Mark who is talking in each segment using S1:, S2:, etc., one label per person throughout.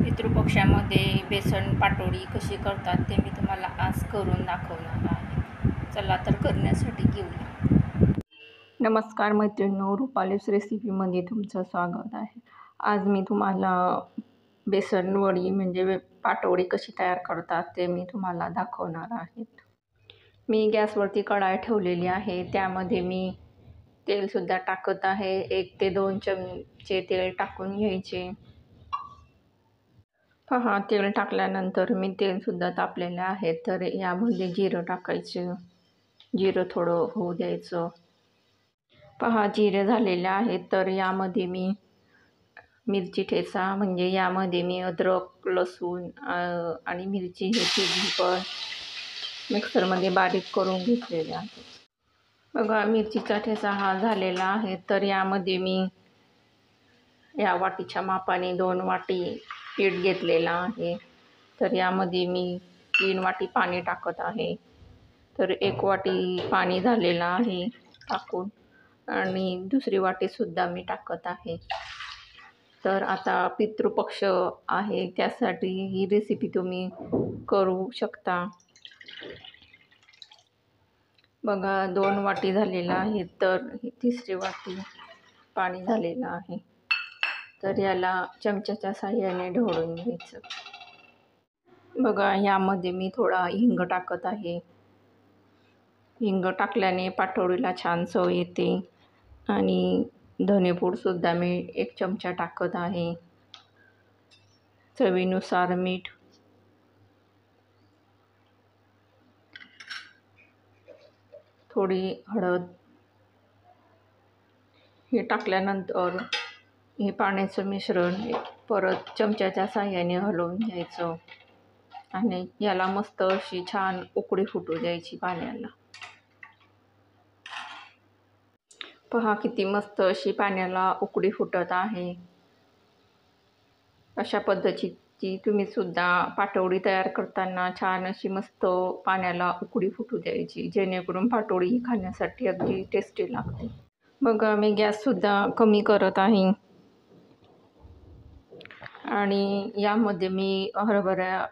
S1: पितृपक्षामध्ये बेसन पाटोळी कशी करतात ते मी तुम्हाला आज करून दाखवणार आहे. चला तर करण्यासाठी घेऊया. नमस्कार मैत्रिणींनो, रुपालीस रेसिपीमध्ये तुमचं स्वागत आहे. आज मी तुम्हाला बेसन वडी म्हणजे पाटोळी कशी तयार करतात ते मी तुम्हाला दाखवणार आहे. मी गॅसवरती कढाई ठेवलेली आहे. त्यामध्ये मी तेलसुद्धा टाकत आहे. 1 ते 2 चमचे तेल टाकून घ्यायचे. पहा, तेल टाकल्यानंतर मी तेलसुद्धा तापलेलं आहे. तर यामध्ये जिरं टाकायचं. जिरं थोडं होऊ द्यायचं. पहा, जिरे झालेले आहेत. तर यामध्ये मी मिरची ठेचा म्हणजे यामध्ये मी अद्रक, लसूण आणि मिरची हे तिन्ही पण मिक्सरमध्ये बारीक करून घेतलेले आहे. बघा, मिरचीचा ठेचा हा झालेला आहे. तर यामध्ये मी या वाटीच्या मापाने 2 वाटी पीठ घेतलेला आहे. तर यामध्ये मी 3 वाटी पाणी टाकत आहे. तर 1 वाटी पाणी झालेलं आहे टाकून आणि दुसरी वाटीसुद्धा मी टाकत आहे. तर आता पितृपक्ष आहे त्यासाठी ही रेसिपी तुम्ही करू शकता. बघा, 2 वाटी झालेलं आहे. तर तिसरी वाटी पाणी झालेलं आहे. तर याला चमच्याच्या साहाय्याने ढवळून घ्यायचं. बघा, यामध्ये मी थोडा हिंग टाकत आहे. हिंग टाकल्याने पाटोळीला छान चव येते. आणि धनेपूडसुद्धा मी 1 चमचा टाकत आहे. चवीनुसार मीठ. थोडी हळद. हे टाकल्यानंतर हे पाण्याचं मिश्रण परत चमच्याच्या साहाय्याने हलवून घ्यायचं आणि याला मस्त अशी छान उकळी फुटू द्यायची पाण्याला. पहा, किती मस्त अशी पाण्याला उकळी फुटत आहे. अशा पद्धतीची तुम्ही सुद्धा पाटोळी तयार करताना छान अशी मस्त पाण्याला उकळी फुटू द्यायची, जेणेकरून पाटोळी ही खाण्यासाठी अगदी टेस्टी लागते. बघा, मी गॅससुद्धा कमी करत आहे आणि यामध्ये मी हरभरा.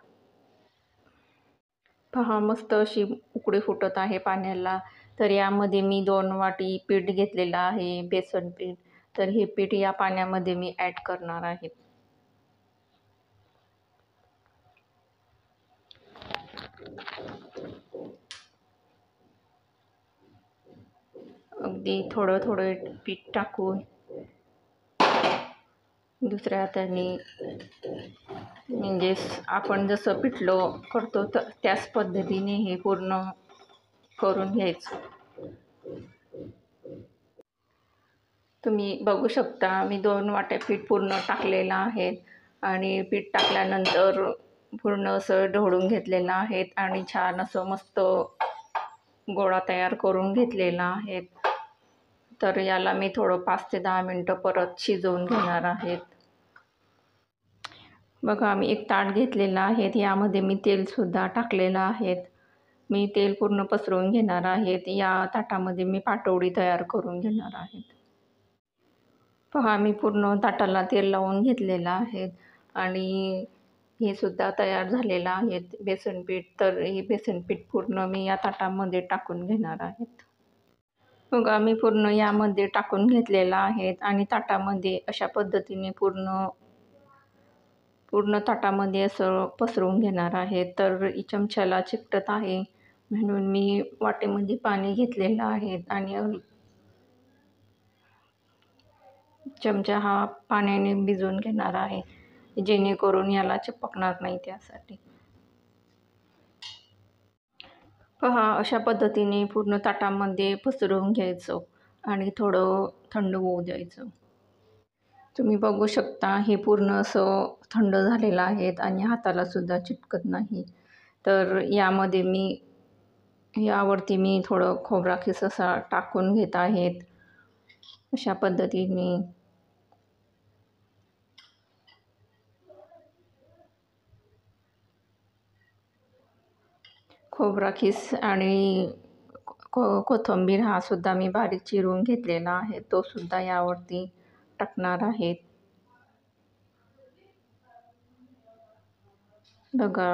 S1: पहा, मस्त अशी उकळी फुटत आहे पाण्याला. तर यामध्ये मी 2 वाटी पीठ घेतलेलं आहे, बेसन पीठ. तर हे पीठ या पाण्यामध्ये मी ॲड करणार आहे. अगदी थोडं थोडं पीठ टाकून दुसऱ्या हाताने म्हणजे आपण जसं पिठलं करतो तर त्याच पद्धतीने हे पूर्ण करून घ्यायचं. तुम्ही बघू शकता, मी 2 वाट्या पीठ पूर्ण टाकलेलं आहे आणि पीठ टाकल्यानंतर पूर्ण असं ढवळून घेतलेलं आहे आणि छान असं मस्त गोळा तयार करून घेतलेला आहे. तर याला मी थोडं 5 ते 10 मिनटं परत शिजवून घेणार आहेत. बघा, मी 1 ताट घेतलेलं आहे. यामध्ये मी तेलसुद्धा टाकलेलं आहे. मी तेल पूर्ण पसरवून घेणार आहे. या ताटामध्ये मी पाटोळी तयार करून घेणार आहे. पहा, मी पूर्ण ताटाला तेल लावून घेतलेलं आहे आणि हे सुद्धा तयार झालेलं आहे बेसन पीठ. तर हे बेसन पीठ पूर्ण मी या ताटामध्ये टाकून घेणार आहेत. बघा, मी पूर्ण यामध्ये टाकून घेतलेलं आहे आणि ताटामध्ये अशा पद्धतीने पूर्ण ताटामध्ये असं पसरवून घेणार आहे. तर चमच्याला चिकटत आहे म्हणून मी वाटेमध्ये पाणी घेतलेलं आहे आणि चमचा हा पाण्याने भिजवून घेणार आहे, जेणेकरून याला चिपकणार नाही त्यासाठी. पहा, अशा पद्धतीने पूर्ण ताटामध्ये पसरवून घ्यायचं आणि थोडं थंड होऊ द्यायचं. तुम्ही बघू शकता, हे पूर्ण असं थंड झालेलं आहे आणि हातालासुद्धा चिटकत नाही. तर यावरती मी थोडं खोबरा खीस असा टाकून घेत आहेत. अशा पद्धतीने खोबरा खीस आणि कोथिंबीर हा सुद्धा मी बारीक चिरून घेतलेला आहे, तो सुद्धा यावरती टाकणार आहेत. बघा,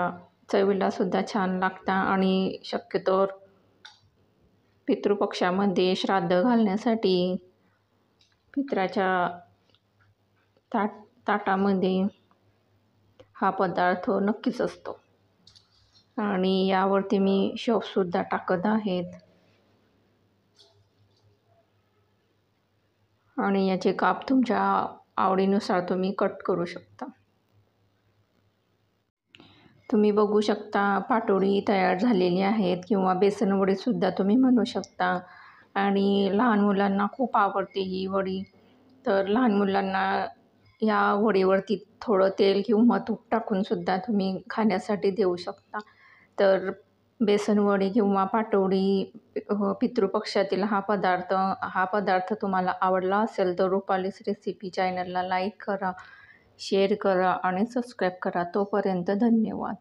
S1: चवीलासुद्धा छान लागतात आणि शक्यतोवर पितृपक्षामध्ये श्राद्ध घालण्यासाठी पितराच्या ताटामध्ये हा पदार्थ नक्कीच असतो. आणि यावरती मी शोपसुद्धा टाकत आहेत आणि याचे काप तुमच्या आवडीनुसार तुम्ही कट करू शकता. तुम्ही बघू शकता पाटोडी तयार झालेली आहेत किंवा बेसन वडीसुद्धा तुम्ही म्हणू शकता. आणि लहान मुलांना खूप आवडते ही वडी. तर लहान मुलांना या वडीवरती थोडं तेल किंवा तूप टाकूनसुद्धा तुम्ही खाण्यासाठी देऊ शकता. तर बेसन वडी किंवा पाटोडी पितृपक्षातील हा पदार्थ तुम्हाला आवडला असेल तर रुपालीस रेसिपी चॅनलला लाईक करा, शेअर करा आणि सबस्क्राईब करा. तोपर्यंत धन्यवाद.